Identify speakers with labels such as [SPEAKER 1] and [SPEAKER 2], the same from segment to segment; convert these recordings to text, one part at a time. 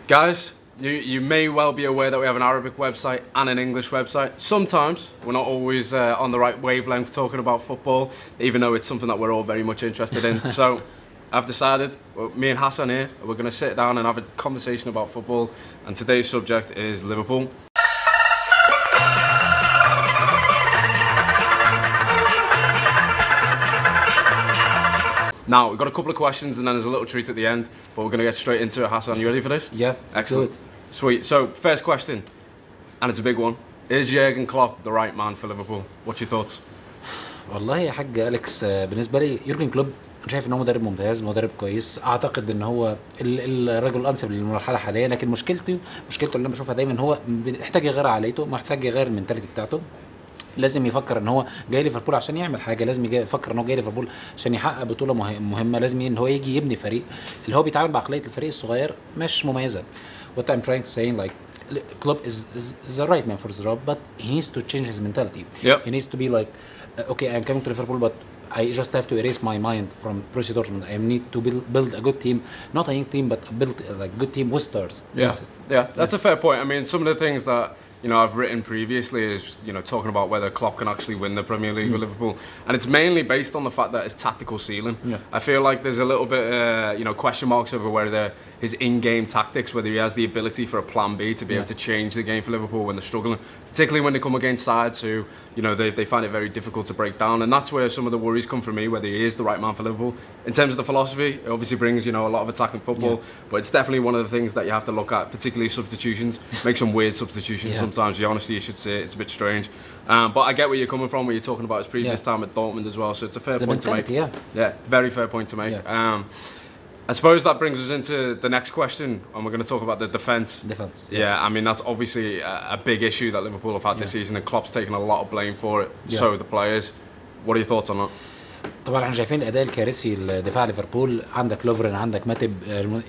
[SPEAKER 1] Guys, you may well be aware that we have an Arabic website and an English website. Sometimes we're not always on the right wavelength talking about football, even though it's something that we're all very much interested in. So I've decided, well, me and Hassan here, we're going to sit down and have a conversation about football, and today's subject is Liverpool. Now, we've got a couple of questions and then there's a little treat at the end, but we're going to get straight into it. Hassan, you ready for this?
[SPEAKER 2] Yeah.
[SPEAKER 1] Excellent. Sweet. So, first question, and it's a big one. Is Jurgen Klopp the right man for Liverpool? What's your thoughts?
[SPEAKER 2] والله يا حاج أليكس، بالنسبة لي يورجن كلوب أنا شايف إن هو مدرب ممتاز، مدرب كويس. أعتقد إن هو الرجل الأنسب للمرحلة الحالية، لكن مشكلته اللي أنا بشوفها دايما هو محتاج يغير عقليته، محتاج يغير المنتاليتي بتاعته. لازم يفكر ان هو جاي ليفربول عشان يعمل حاجه، لازم يفكر ان هو جاي ليفربول عشان يحقق بطوله مهمه، لازم ان هو يجي يبني فريق اللي هو بيتعامل بعقليه الفريق الصغير مش مميزه. What I'm trying to say, like, Klopp is the right man for the job, but he needs to change his mentality.
[SPEAKER 1] Yep.
[SPEAKER 2] He needs to be like, okay, I'm coming to Liverpool, but I just have to erase my mind from Borussia Dortmund. I need to build a good team, not a young team, but build like good team with stars.
[SPEAKER 1] That's a fair point. I mean, some of the things that I've written previously is, talking about whether Klopp can actually win the Premier League with Liverpool. And it's mainly based on the fact that his tactical ceiling. Yeah. I feel like there's a little bit, question marks over whether his in-game tactics, whether he has the ability for a plan B to be able to change the game for Liverpool when they're struggling, particularly when they come against sides who, they find it very difficult to break down. And that's where some of the worries come from me, whether he is the right man for Liverpool. In terms of the philosophy, it obviously brings, a lot of attacking football, but it's definitely one of the things that you have to look at, particularly substitutions. Make some weird substitutions sometimes. Honestly, you should say it's a bit strange. But I get where you're coming from, where you're talking about his previous time at Dortmund as well, so it's a fair point to make. Yeah, very fair point to make. I suppose that brings us into the next question, and we're going to talk about the defence. Yeah, I mean, that's obviously a big issue that Liverpool have had this season, and Klopp's taken a lot of blame for it. So the players. What are your thoughts on that?
[SPEAKER 2] طبعا احنا شايفين الاداء الكارثي لدفاع ليفربول. عندك لوفرن، عندك ماتب،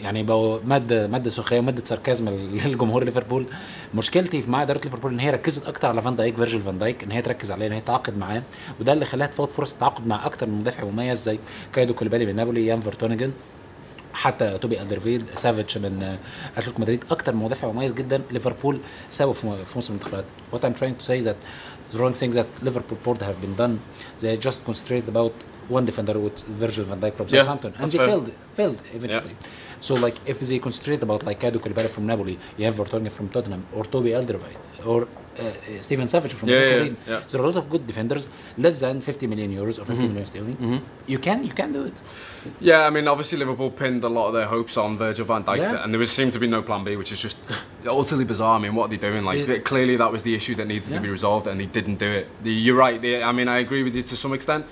[SPEAKER 2] يعني بقوا ماده سخريه وماده ساركازم للجمهور ليفربول. مشكلتي مع اداره ليفربول ان هي ركزت اكتر على فيرجيل فان دايك، ان هي تركز عليه، ان هي تعاقد معاه، وده اللي خلاها تفوت فرص التعاقد مع اكتر من مدافع مميز زي كايدو كوليبالي من نابولي، يان فيرتونجن، حتى توبي ألدرفيلد، سافيتش من اتلتيكو مدريد. اكتر من مدافع مميز جدا ليفربول سابوا في موسم الانتقالات. What I'm trying to say is that the wrong things that Liverpool board have been done, they just concentrated about one defender with Virgil van Dijk from Southampton, and they failed eventually. So like if they concentrate about like Kado Koulibaly from Napoli, you have Vertonghen from Tottenham, or Toby Alderweireld, or Steven Savage from Madrid. There are a lot of good defenders, less than 50 million euros or 50 million sterling. You can do it.
[SPEAKER 1] Yeah, I mean, obviously Liverpool pinned a lot of their hopes on Virgil van Dijk, and there seemed to be no plan B, which is just utterly bizarre. I mean, what are they doing? Like, clearly that was the issue that needed to be resolved, and they didn't do it. You're right. I mean, I agree with you to some extent.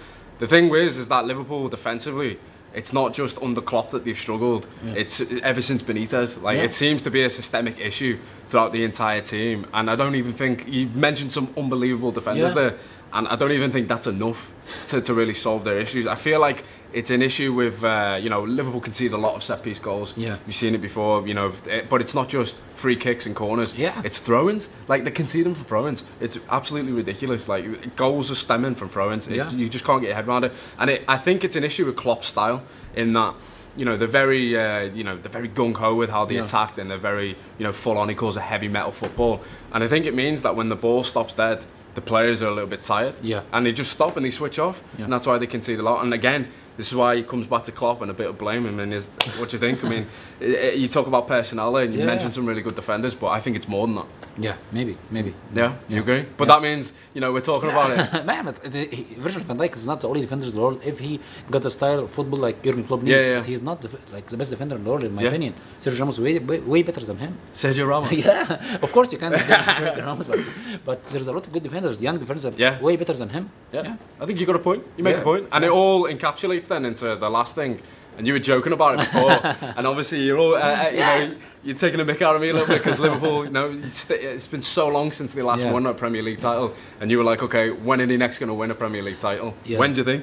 [SPEAKER 1] The thing is that Liverpool defensively, it's not just under Klopp that they've struggled. It's ever since Benitez. Like it seems to be a systemic issue throughout the entire team. And I don't even think you mentioned some unbelievable defenders there, and I don't even think that's enough to really solve their issues. I feel like it's an issue with Liverpool concede a lot of set piece goals. You've seen it before, but it's not just free kicks and corners. It's throw-ins. Like they concede them for throw-ins. It's absolutely ridiculous. Like goals are stemming from throw-ins. You just can't get your head around it. And I think it's an issue with Klopp's style in that they're very gung ho with how they attack, and they're very full on. He calls it heavy metal football, and I think it means that when the ball stops dead, the players are a little bit tired, and they just stop and they switch off, and that's why they concede a lot. And again, this is why he comes back to Klopp and a bit of blame. I mean, what do you think? I mean, you talk about personnel and you mentioned some really good defenders, but I think it's more than that.
[SPEAKER 2] Yeah, maybe.
[SPEAKER 1] Yeah, you agree? But that means, we're talking about it.
[SPEAKER 2] Man, Virgil van Dijk is not the only defender in the world. If he got a style of football like Jurgen Klopp needs, but he's not the best defender in the world, in my opinion. Sergio Ramos is way better than him.
[SPEAKER 1] Sergio Ramos?
[SPEAKER 2] Yeah, of course you can't Sergio Ramos, but there's a lot of good defenders, young defenders are way better than him.
[SPEAKER 1] Yeah. I think you got a point. You make a point. And it all encapsulates then into the last thing. And you were joking about it before, and obviously you're all, you're taking a mick out of me a little bit because Liverpool, it's been so long since they last won a Premier League title, and you were like, okay, when are they next going to win a Premier League title? When do you think?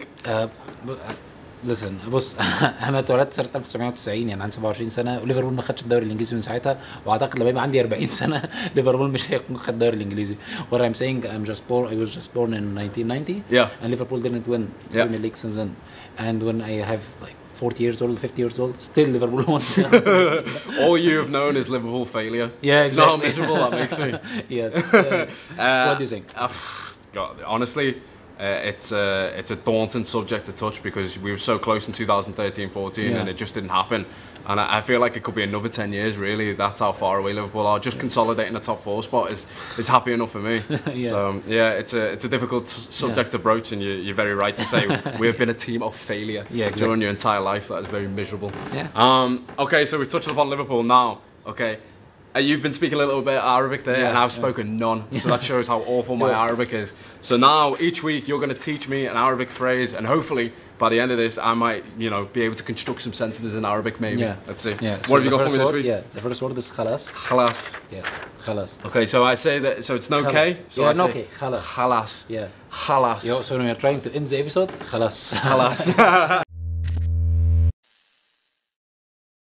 [SPEAKER 2] listen بص انا اتولدت سنه 1990 يعني عندي 27 سنه وليفربول ما خدش الدوري الانجليزي من ساعتها واعتقد لما يبقى عندي 40 سنه ليفربول مش هيكون خد الدوري الانجليزي. What I'm saying I was just born in 1990 and Liverpool didn't win the Premier League since then, and when I have like 40 years old, 50 years old, still Liverpool won.
[SPEAKER 1] All you have known is Liverpool failure.
[SPEAKER 2] Yeah, exactly.
[SPEAKER 1] You know how miserable that makes me.
[SPEAKER 2] Yes. So what do you think?
[SPEAKER 1] God, honestly, it's a daunting subject to touch because we were so close in 2013-14 and it just didn't happen. And I feel like it could be another 10 years, really. That's how far away Liverpool are. Just consolidating the top 4 spot is happy enough for me. So, yeah, it's a difficult subject to broach, and you're very right to say we've been a team of failure during your entire life. That is very miserable.
[SPEAKER 2] Yeah.
[SPEAKER 1] Okay, so we've touched upon Liverpool now. Okay. You've been speaking a little bit of Arabic there, and I've spoken none, so that shows how awful my Arabic is. So now, each week, you're going to teach me an Arabic phrase, and hopefully, by the end of this, I might, be able to construct some sentences in Arabic, maybe.
[SPEAKER 2] Yeah.
[SPEAKER 1] Let's see.
[SPEAKER 2] Yeah.
[SPEAKER 1] What have you got for me this week?
[SPEAKER 2] Yeah, the first word is khalas.
[SPEAKER 1] Khalas.
[SPEAKER 2] Yeah, khalas.
[SPEAKER 1] Okay, so I say that, so it's no K? So
[SPEAKER 2] yeah,
[SPEAKER 1] I
[SPEAKER 2] no
[SPEAKER 1] say
[SPEAKER 2] K, khalas.
[SPEAKER 1] Khalas.
[SPEAKER 2] Yeah.
[SPEAKER 1] Khalas.
[SPEAKER 2] So when you're trying to end the episode, khalas.
[SPEAKER 1] Khalas.